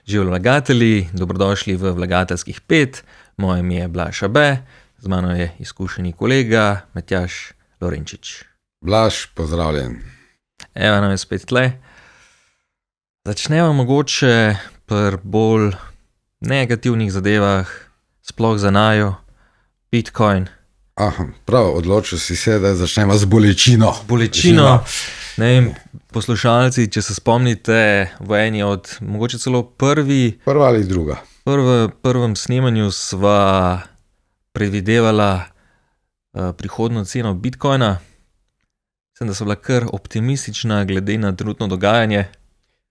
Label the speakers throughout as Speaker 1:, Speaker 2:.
Speaker 1: Živijo vlagatelji, dobrodošli v Vlagateljskih 5. Moje ime je Blaž Abe, z mano je izkušeni kolega Matjaž Lorenčič.
Speaker 2: Blaž, pozdravljen.
Speaker 1: Evo nam je spet tle. Začnemo mogoče pri bolj negativnih zadevah, sploh za naju, Bitcoin.
Speaker 2: Prav, odločil si se, da začnemo z bolečino.
Speaker 1: Bolečino. Ne vem, poslušalci, če se spomnite, v eni od, mogoče celo
Speaker 2: Prva ali druga?
Speaker 1: prvem snemanju sva predvidevala prihodno ceno Bitcoina. Mislim, da so bila kar optimistična glede na trenutno dogajanje.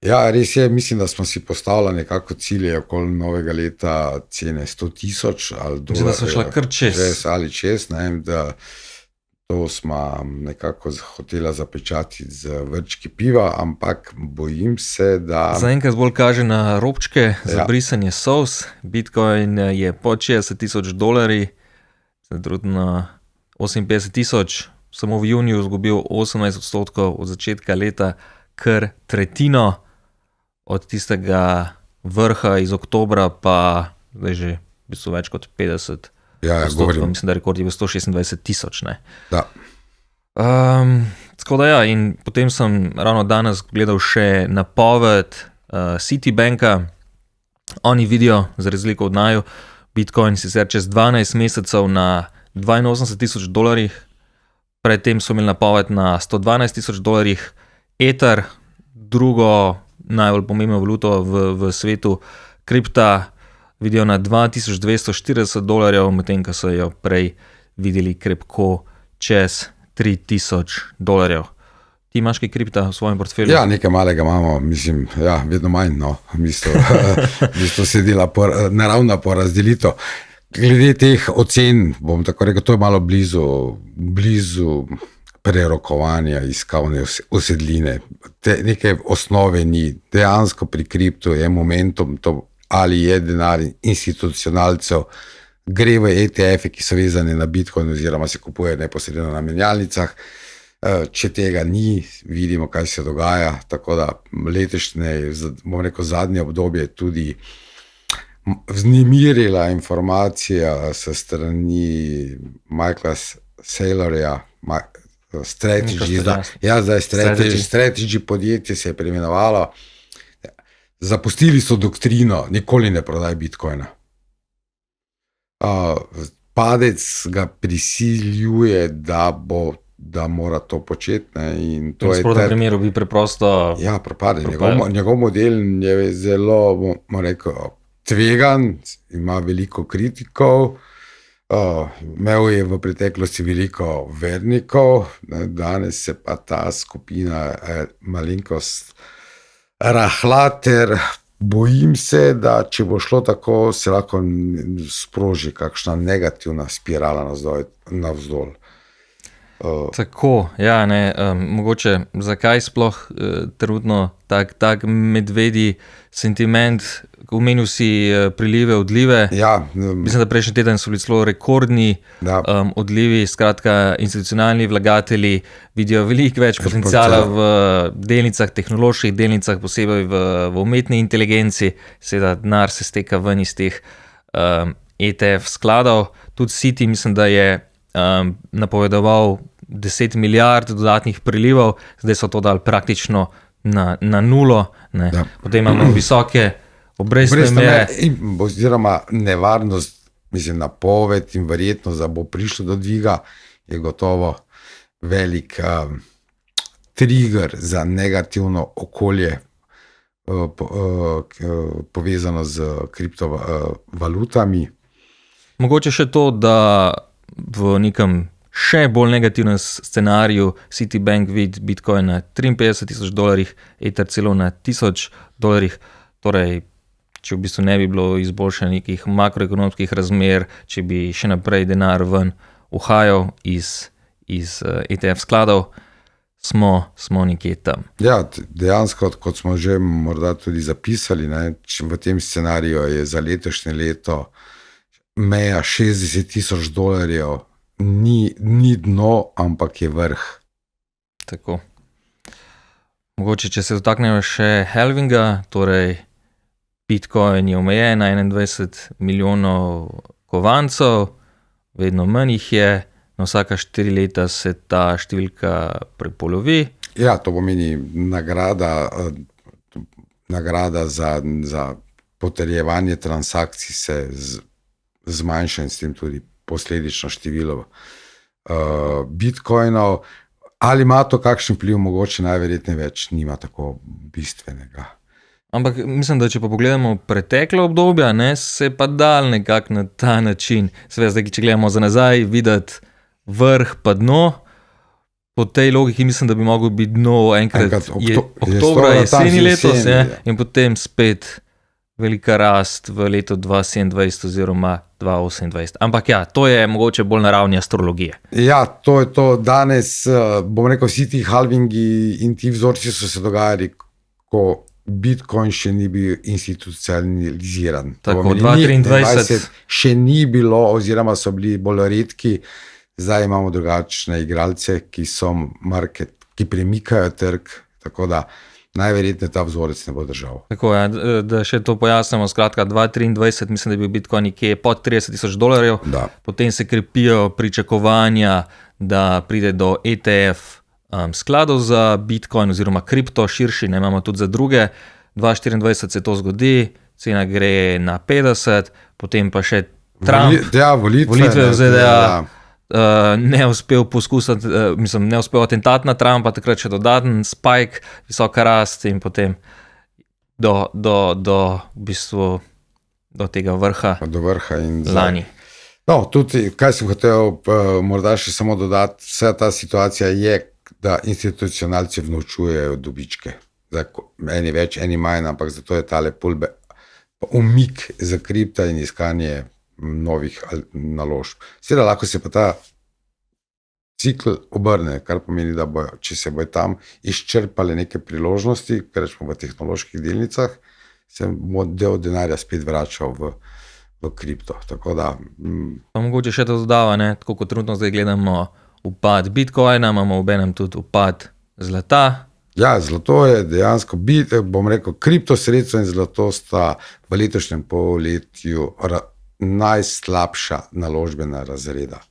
Speaker 2: Ja, res je, mislim, da smo si postavili nekako cilje okoli novega leta cene 100,000 ali dolarjev.
Speaker 1: Mislim, da so šla kar čez.
Speaker 2: Ali čez, ne vem, da to smo nekako hotela zapečatiti z vrčki piva, ampak bojim se, da...
Speaker 1: Zaenkrat bolj kaže na robčke za brisanje solz. Bitcoin je pod $60,000, trenutno 58,000, samo v juniju izgubil 18% od začetka leta, kar tretjino od tistega vrha iz oktobra, pa zdaj že v bistvu več kot 50%.
Speaker 2: Ja, govorim.
Speaker 1: Mislim, da rekord je bil 126,000, ne.
Speaker 2: Da.
Speaker 1: Tako da ja, in potem sem ravno danes gledal še napoved Citibanka. Oni vidijo, za razliko od naju, Bitcoin sicer čez 12 mesecev na $82,000, predtem so imeli napoved na $112,000, Ether, drugo najbolj pomembno valuto v svetu, kripta, vidijo na $2,240, medtem ko so jo prej videli krepko čez $3,000. Ti imaš kaj kripta v svojem portfelju?
Speaker 2: Ja, nekaj malega imamo, mislim, ja, vedno manj, no, v bistvu se dela naravna porazdelitev. Glede teh ocen, bom tako rekel, to je malo blizu prerokovanja iskalne usedline. Neke osnove ni, dejansko pri kriptu je momentum to, ali je denar institucionalcev, gre v ETF-e, ki so vezane na Bitcoin oziroma se kupuje neposredno na menjalnicah. Če tega ni, vidimo, kaj se dogaja, tako da letošnje, bom rekel, zadnje obdobje tudi vznemirila informacija s strani Michaela Saylorja, Strategy podjetje se je preimenovalo. Zapustili so doktrino, nikoli ne prodaj Bitcoina. Padec ga prisiljuje, da mora to početi. In to
Speaker 1: v sprotnem primeru bi preprosto...
Speaker 2: Ja, propade. Njegov model je zelo, bom rekel, tvegan, ima veliko kritikov, imel je v preteklosti veliko vernikov, danes se pa ta skupina malenkost rahlater. Bojim se, da če bo šlo tako, se lahko sproži kakšna negativna spirala navzdol.
Speaker 1: Tako, ja, ne, mogoče zakaj sploh trenutno tak medvedji sentiment, omenil si prilive, odlive.
Speaker 2: Ja.
Speaker 1: Mislim, da prejšnji teden so bili celo rekordni odlivi, skratka institucionalni vlagatelji vidijo veliko več potenciala v delnicah, tehnoloških delnicah, posebej v umetni inteligenci, seveda denar se steka ven iz teh ETF skladov. Tudi Citi mislim, da je napovedoval 10 milijard dodatnih prilivov, zdaj so to dali praktično na nulo, ne. Potem imamo visoke obrestne mere.
Speaker 2: Oziroma nevarnost, mislim, napoved in verjetnost, da bo prišlo do dviga, je gotovo velik trigger za negativno okolje povezano z kriptovalutami.
Speaker 1: Mogoče še to, da v nekem še bolj negativnem scenariju Citibank vidi Bitcoin na $53,000, Ether celo na $1,000. Torej, če v bistvu ne bi bilo izboljšanja nekih makroekonomskih razmer, če bi še naprej denar ven uhajal iz ETF skladov, smo nekje tam.
Speaker 2: Ja, dejansko, kot smo že morda tudi zapisali, ne, v tem scenariju je za letošnje leto meja $60,000, ni dno, ampak je vrh.
Speaker 1: Tako. Mogoče, če se dotaknemo še halvinga, torej Bitcoin je omejen na 21 milijonov kovancov, vedno manj jih je, na vsaka 4 leta se ta številka prepolovi.
Speaker 2: Ja, to pomeni nagrada za potrjevanje transakcij se zmanjša in s tem tudi posledično število bitcoinov. Ali ima to kakšen vpliv, mogoče najverjetneje več, nima tako bistvenega.
Speaker 1: Ampak mislim, da če pa pogledamo preteklo obdobja, se pa dal nekako na ta način. Seveda, zdaj, če gledamo za nazaj, videti vrh pa dno. Po tej logiki mislim, da bi mogel biti dno enkrat oktobra, jeseni letos, in potem spet velika rast v letu 2027 oziroma 2028. Ampak ja, to je mogoče bolj na ravni astrologije.
Speaker 2: Ja, to je to. Danes, bom rekel, vsi ti halvingi in ti vzorci so se dogajali, ko Bitcoin še ni bil institucionaliziran.
Speaker 1: Tako, 2023
Speaker 2: še ni bilo, oziroma so bili bolj redki. Zdaj imamo drugačne igralce, ki premikajo trg, tako da najverjetneje ta vzorec ne bo držal.
Speaker 1: Tako je, da še to pojasnimo, skratka 2023 mislim, da je bil Bitcoin nekje pod $30,000, potem se krepijo pričakovanja, da pride do ETF skladov za Bitcoin oziroma kripto širši, ne imamo tudi za druge. 2024 se to zgodi, cena gre na 50, potem pa še Trump, volitve v ZDA, ne uspel poskusiti, ne uspel atentat na Trumpa, takrat še dodaten spike, visoka rast in potem do tega vrha.
Speaker 2: Do vrha in
Speaker 1: lani.
Speaker 2: No, tudi, kaj sem hotel morda še samo dodati, vsa ta situacija je, da institucionalci vnovčujejo dobičke. Zdaj, eni več, eni manj, ampak zato je tale umik za kripta in iskanje novih naložb. Seveda lahko se pa ta cikl obrne, kar pomeni, da če se bojo tam izčrpale neke priložnosti, ker rečemo v tehnoloških delnicah, se bo del denarja spet vračal v kripto. Tako da...
Speaker 1: Pa mogoče še to dodava, tako kot trenutno zdaj gledamo upad Bitcoina, imamo obenem tudi upad zlata.
Speaker 2: Ja, zlato je dejansko, bom rekel, kriptosredstva in zlato sta v letošnjem polletju najslabša naložbena razreda.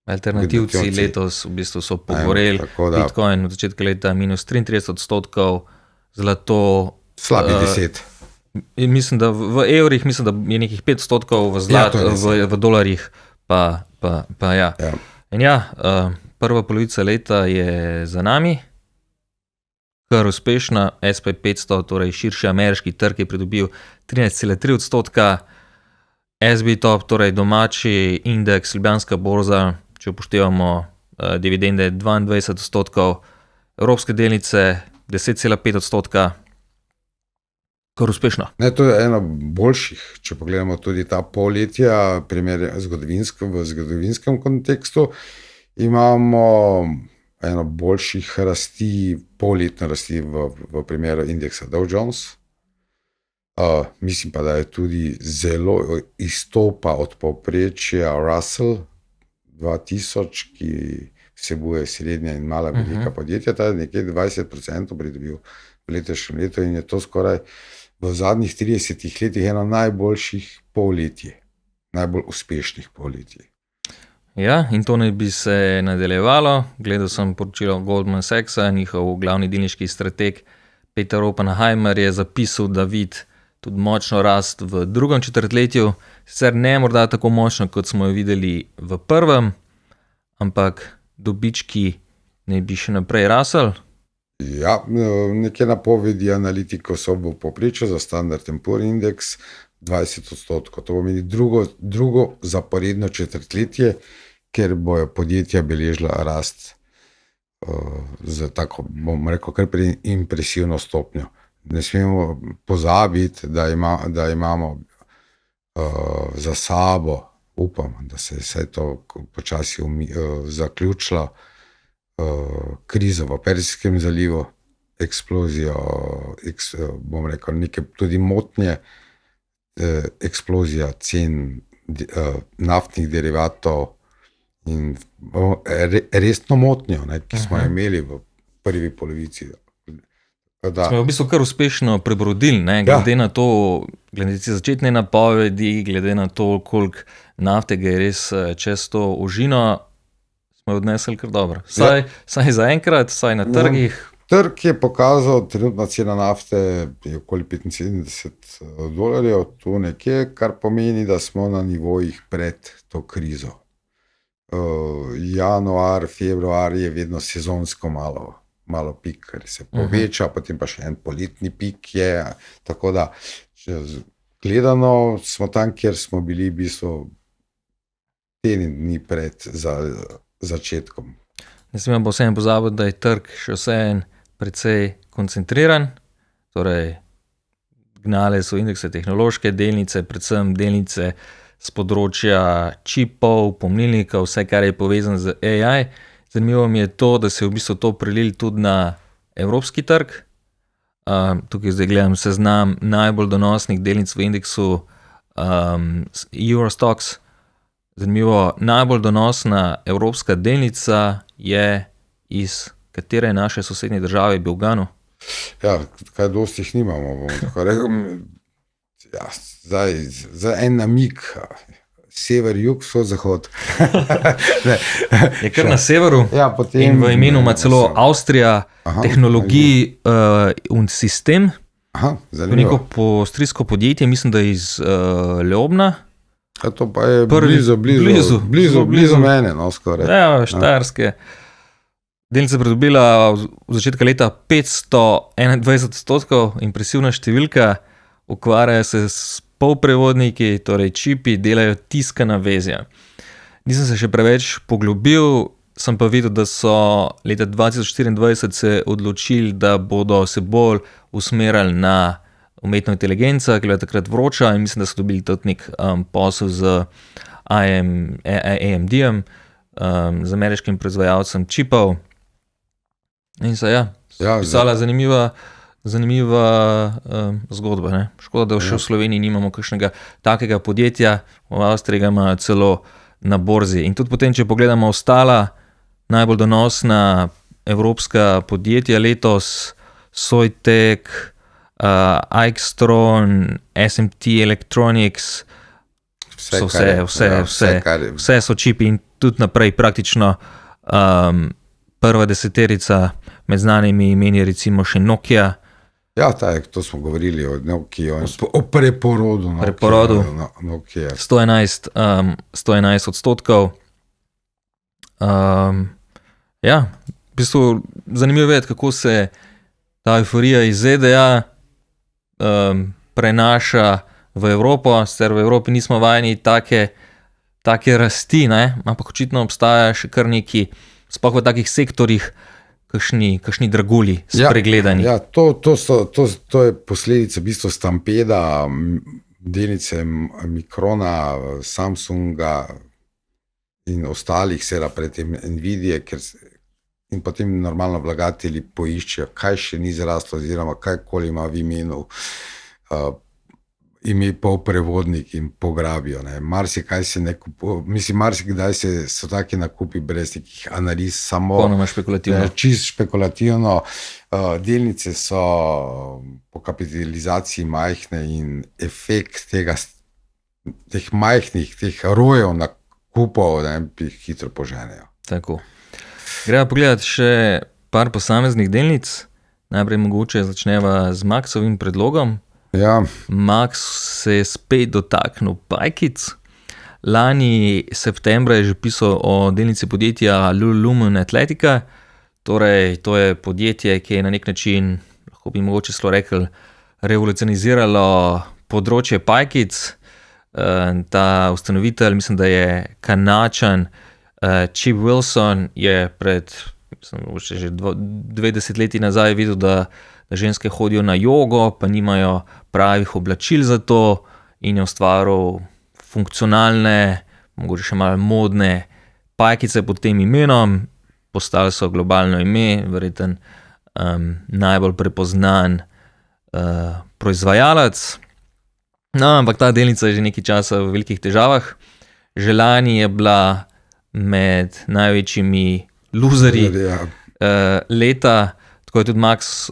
Speaker 1: Alternativci letos v bistvu so pogoreli, Bitcoin v začetku leta minus 33%, zlato
Speaker 2: slabi 10%.
Speaker 1: Mislim, da v evrih mislim, da je nekih 5% v dolarjih, pa ja. In ja, prva polovica leta je za nami, kar uspešna, S&P 500, torej širši ameriški trg je pridobil 13,3%, SB Top, torej domači indeks, Ljubljanska borza, če upoštevamo dividende 22%, evropske delnice 10,5%, kar uspešno.
Speaker 2: To je eno boljših, če pogledamo tudi ta polletja, primer v zgodovinskem kontekstu, imamo eno boljših rasti, polletne rasti v primeru indeksa Dow Jones. Mislim pa, da je tudi zelo izstopa od povprečja Russell 2000, ki vsebuje srednja in mala velika podjetja, ta je nekje 20% pridobil v letošnjem letu in je to skoraj v zadnjih 30 letih eno najboljših polletij, najbolj uspešnih polletij.
Speaker 1: Ja, in to ne bi se nadaljevalo. Gledal sem poročilo Goldman Sachsa, njihov glavni delniški strateg Peter Oppenheimer je zapisal, da vidi tudi močno rast v drugem četrtletju, sicer ne morda tako močno, kot smo jo videli v prvem, ampak dobički ne bi še naprej rasel.
Speaker 2: Ja, nekje napovedi analitikov so v povprečju za Standard & Poor's indeks 20%. To pomeni drugo zaporedno četrtletje, ker bojo podjetja beležila rast za tako, bom rekel, kar impresivno stopnjo. Ne smemo pozabiti, da imamo za sabo, upam, da se je vse to počasi zaključilo, krizo v Perzijskem zalivu, eksplozijo, bom rekel, neke tudi motnje, eksplozija cen naftnih derivatov in resno motnjo, ki smo imeli v prvi polovici.
Speaker 1: Smo v bistvu kar uspešno prebrodili, glede na to, glede te začetne napovedi, glede na to, koliko nafte ga je res čez to ožino, smo odnesli kar dobro. Saj zaenkrat, saj na trgih.
Speaker 2: Trg je pokazal, trenutna cena nafte je okoli $75, tu nekje, kar pomeni, da smo na nivojih pred to krizo. Januar, februar je vedno sezonsko malo pik, ker se poveča, potem pa še en poletni pik je, tako da gledano smo tam, kjer smo bili v bistvu teden dni pred začetkom.
Speaker 1: Ne smemo pa vseeno pozabiti, da je trg še vseeno precej koncentriran, torej gnale so indekse tehnološke delnice, predvsem delnice z področja čipov, pomnilnikov, vse, kar je povezano z AI. Zanimivo mi je to, da se je v bistvu to prelili tudi na evropski trg. Tukaj zdaj gledam seznam najbolj donosnih delnic v indeksu Eurostoxx. Zanimivo, najbolj donosna evropska delnica je iz katere naše sosednje države je Belgano?
Speaker 2: Ja, kaj dosti jih nimamo, bom tako rekel. Ja, zdaj en namik, sever, jug, vzhod, zahod.
Speaker 1: Je kar na severu,
Speaker 2: ja, potem,
Speaker 1: in v imenu ima celo Avstrija tehnologiji in sistem. Neko avstrijsko podjetje, mislim, da je iz Ljubna.
Speaker 2: To pa je blizu mene, no, skoraj.
Speaker 1: Ja, Štajerske. Delnica je pridobila v začetka leta 521%, impresivna številka, ukvarjajo se s polprevodniki, torej čipi, delajo tiskana vezja. Nisem se še preveč poglobil, sem pa videl, da so leta 2024 se odločili, da bodo se bolj usmerjali na umetno inteligenco, ki je takrat vroča, in mislim, da so dobili tudi nek posel z AMD-jem, z ameriškim proizvajalcem čipov. In se pisala zanimiva zgodba. Ne? Škoda, da še v Sloveniji nimamo kakšnega takega podjetja, v Avstriji ga imajo celo na borzi. In tudi potem, če pogledamo ostala najbolj donosna evropska podjetja letos, Soitec, Aixtron, SMT Electronics, vse so čipi in tudi naprej praktično prva deseterica med znanimi imeni recimo še Nokia.
Speaker 2: Ja, to smo govorili o Nokia, o preporodu Nokia.
Speaker 1: 111%. Ja, v bistvu zanimivo je vedeti, kako se ta euforija iz ZDA prenaša v Evropo, sicer v Evropi nismo vajeni take rasti, ne? Ampak očitno obstaja še kar neki, sploh v takih sektorjih, kakšni dragulji spregledani.
Speaker 2: Ja, to je posledica v bistvu stampeda, delnice Microna, Samsunga in ostalih, seveda predtem Nvidije, in potem normalno vlagatelji poiščejo, kaj še ni zraslo, oziroma kajkoli ima v imenu ime polprevodnik in pograbijo. Marsikaj se ne kupuje, mislim, marsikdaj so taki nakupi brez nekih analiz, samo čisto špekulativno. Delnice so po kapitalizaciji majhne in efekt teh majhnih, teh rojev nakupov hitro poženejo.
Speaker 1: Tako. Gremo pogledati še par posameznih delnic. Najprej mogoče začneva z Maxovim predlogom.
Speaker 2: Ja.
Speaker 1: Max se je spet dotaknil pajkic. Lani septembra je že pisal o delnici podjetja Lululemon Athletica. Torej, to je podjetje, ki je na nek način, lahko bi mogoče celo rekel, revolucioniziralo področje pajkic. Ta ustanovitelj, mislim, da je Kanačan, Chip Wilson, je pred že 20 leti nazaj videl, da ženske hodijo na jogo, pa nimajo pravih oblačil za to, in je ustvaril funkcionalne, mogoče še malo modne pajkice pod tem imenom. Postali so globalno ime, verjetno najbolj prepoznan proizvajalec. No, ampak ta delnica je že nekaj časa v velikih težavah. Že lani je bila med največjimi luzerji leta. tako je tudi Max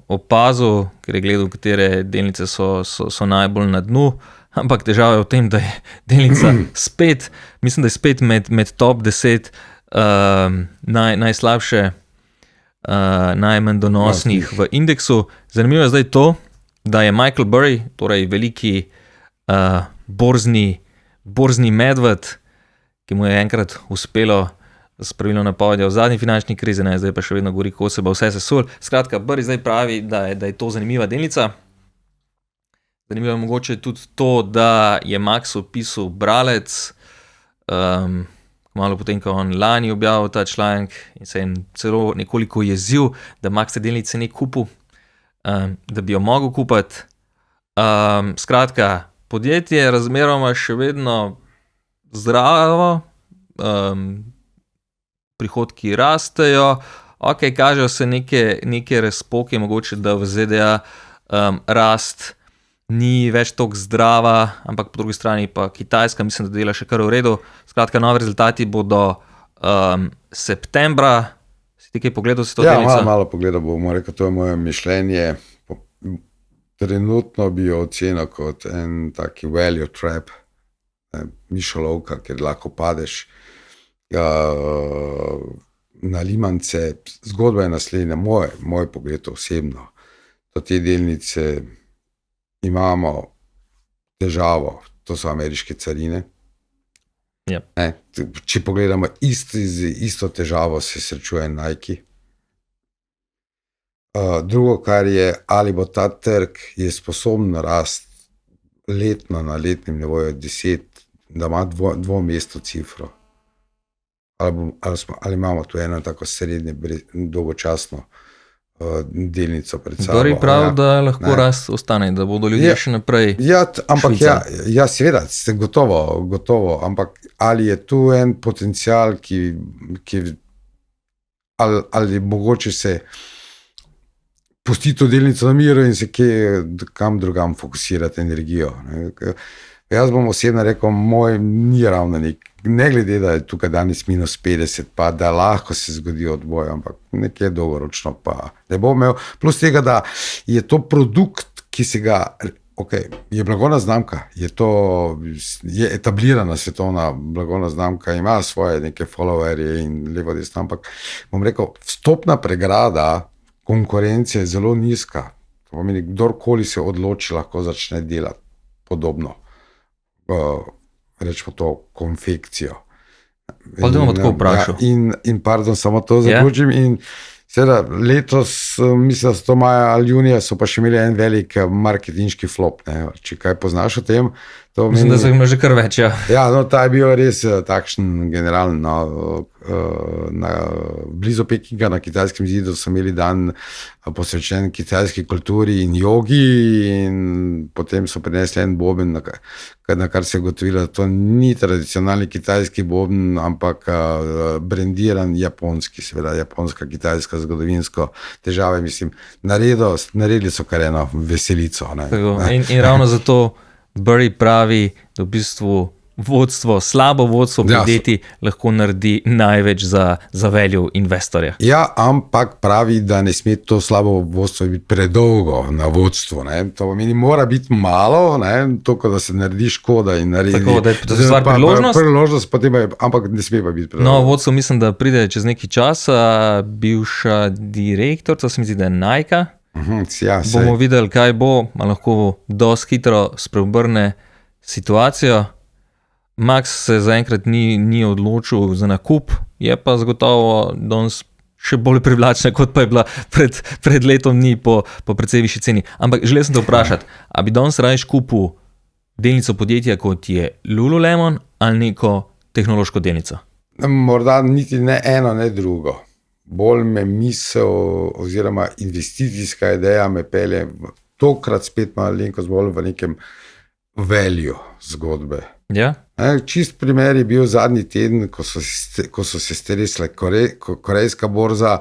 Speaker 1: opazil, ker je gledal, katere delnice so najbolj na dnu, ampak težava je v tem, da je delnica spet, mislim, da je spet med top 10 najslabše, najmanj donosnih v indeksu. Zanimivo je zdaj to, da je Michael Burry, torej veliki borzni medved, ki mu je enkrat uspelo s pravilno napovedjo v zadnji finančni krizi, zdaj pa še vedno govori, kako se bo vse sesul. Skratka, Burry zdaj pravi, da je to zanimiva delnica. Zanimivo je mogoče tudi to, da je Max opisal bralec, malo potem, ko on lani objavil ta članek in se je celo nekoliko jezil, da Max te delnice ni kupil, da bi jo mogel kupiti. Skratka, podjetje je razmeroma še vedno zdravo, prihodki rastejo, kažejo se neke razpoke, mogoče da v ZDA rast ni več toliko zdrava, ampak po drugi strani pa Kitajska, mislim, da dela še kar v redu. Skratka, novi rezultati bodo septembra. Si ti kaj pogledal si to delnico?
Speaker 2: Ja, malo pogledal bom, rekel, to je moje mišljenje. Trenutno bi jo ocenil kot en taki value trap, mišolovka, kjer lahko padeš na limance. Zgodba je naslednja, moj pogled osebno. To te delnice imamo težavo, to so ameriške carine.
Speaker 1: Yep.
Speaker 2: Če pogledamo isto težavo, se srečuje Nike. Drugo, kar je, ali bo ta trg je sposoben rast letno na letnem nivoju 10, da ima dvomestno cifro. Ali imamo tu eno tako srednje, dolgočasno delnico pred sabo.
Speaker 1: Burry pravi, da lahko rast ostane, da bodo ljudje še naprej
Speaker 2: ampak seveda, ste gotovo, ampak ali je tu en potencial, ali mogoče se pusti to delnico na miru in se kam drugam fokusirati energijo. Jaz bom osebno rekel, moj ni ravno ne glede, da je tukaj danes minus 50, pa da lahko se zgodi odboj, ampak nekje dolgoročno pa ne bo imel. Plus tega, da je to produkt, ki se ga, je blagovna znamka, je etablirana svetovna blagovna znamka, ima svoje neke followerje in levo desno, ampak bom rekel, vstopna pregrada konkurence je zelo nizka. To pomeni, kdorkoli se odloči, lahko začne delati podobno. Rečemo to konfekcijo.
Speaker 1: Pa da bomo tako vprašal.
Speaker 2: In pardon, samo to zaključim. In seveda letos, mislim, da so to maja ali junija, so pa še imeli en velik marketinški flop. Če kaj poznaš o tem?
Speaker 1: Mislim, da so jim že kar več.
Speaker 2: Ja, no, ta je bil res takšen generalno. Blizu Pekinga na kitajskem zidu so imeli dan posvečen kitajski kulturi in jogi in potem so prinesli en boben, na kar se je gotovilo, da to ni tradicionalni kitajski boben, ampak brendiran japonski, seveda japonska, kitajska, zgodovinsko težave, mislim, naredili so kar eno veselico.
Speaker 1: In ravno zato Burry pravi, da v bistvu slabo vodstvo podjetij lahko naredi največ za value investorja.
Speaker 2: Ja, ampak pravi, da ne sme to slabo vodstvo biti predolgo na vodstvu. To pomeni, mora biti malo, toliko, da se naredi škoda in naredi.
Speaker 1: Tako, da je to stvar priložnost.
Speaker 2: Ampak ne sme pa biti predolgo.
Speaker 1: No, vodstvo mislim, da pride čez neki čas, bivša direktorica, se mi zdi, da je Nike. Bomo videli, kaj bo, lahko dosti hitro spreobrne situacijo. Max se zaenkrat ni odločil za nakup, je pa zagotovo danes še bolj privlačna, kot pa je bila pred letom dni po precej višji ceni. Ampak želel sem te vprašati, a bi danes raje kupil delnico podjetja, kot je Lululemon, ali neko tehnološko delnico?
Speaker 2: Morda niti ne eno, ne drugo. Bolj me misel oziroma investicijska ideja me pelje tokrat spet malenkost bolj v nekem value zgodbe.
Speaker 1: Ja.
Speaker 2: Čist primer je bil zadnji teden, ko so se stresle korejska borza,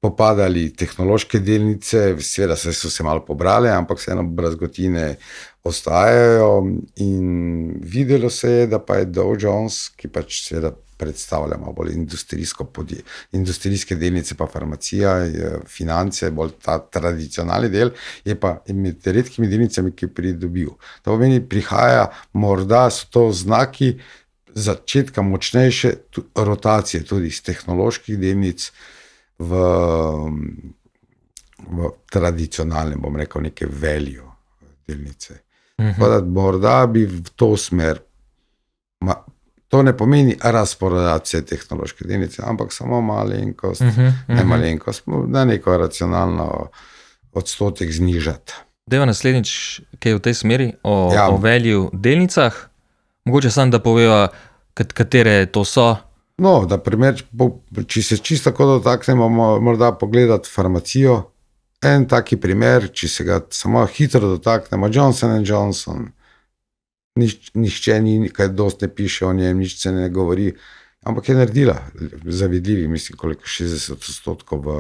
Speaker 2: popadali tehnološke delnice, seveda so se malo pobrale, ampak vseeno brazgotine ostajajo in videlo se je, da pa je Dow Jones, ki pač seveda predstavljamo bolj industrijske delnice, pa farmacija, finance, bolj ta tradicionalni del, je pa med redkimi delnicami, ki je pridobil. To pomeni, prihaja, morda so to znaki začetka močnejše rotacije tudi iz tehnoloških delnic v tradicionalne, bom rekel, neke value delnice. Da morda bi v to smer, to ne pomeni razporedacije tehnološke delnice, ampak samo malenkost, ne malenkost, da neko racionalno odstotek znižati.
Speaker 1: Deva naslednjič, kaj je v tej smeri, o value delnicah, mogoče samo da poveva, katere to so.
Speaker 2: No, da primer, če se čisto tako dotaknemo, morda pogledati farmacijo. En taki primer, če se ga samo hitro dotaknemo, Johnson & Johnson, nihče ni, kaj dosti ne piše o njem, nič se ne govori, ampak je naredila zavidljivi, mislim, koliko 60% v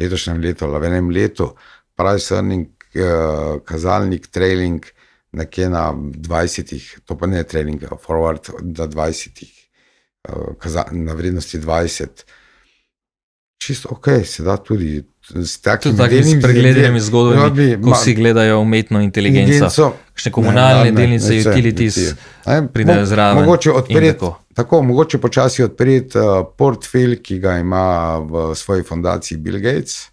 Speaker 2: letošnjem letu, v enem letu, price earning, kazalnik, trailing, nekje na 20, to pa ne trailing, forward na 20, na vrednosti 20, čisto ok, se da tudi s
Speaker 1: takimi pregledanimi zgodbami, ko vsi gledajo umetno inteligenco, kakšne komunalne delnice, utilities, pridejo zraven.
Speaker 2: Mogoče počasi odpreti portfelj, ki ga ima v svoji fondaciji Bill Gates,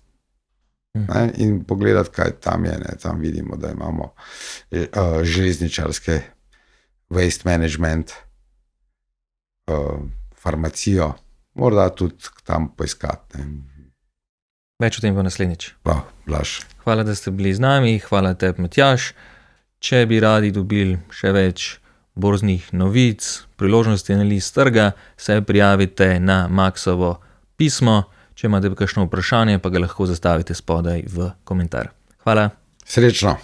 Speaker 2: in pogledati, kaj tam je. Tam vidimo, da imamo železničarske waste management, farmacijo, morda tudi tam poiskati.
Speaker 1: Več o tem pa naslednjič.
Speaker 2: Blaž.
Speaker 1: Hvala, da ste bili z nami, hvala tebi, Matjaž. Če bi radi dobili še več borznih novic, priložnosti analiz trga, se prijavite na Maxovo pismo. Če imate kakšno vprašanje, pa ga lahko zastavite spodaj v komentar. Hvala.
Speaker 2: Srečno.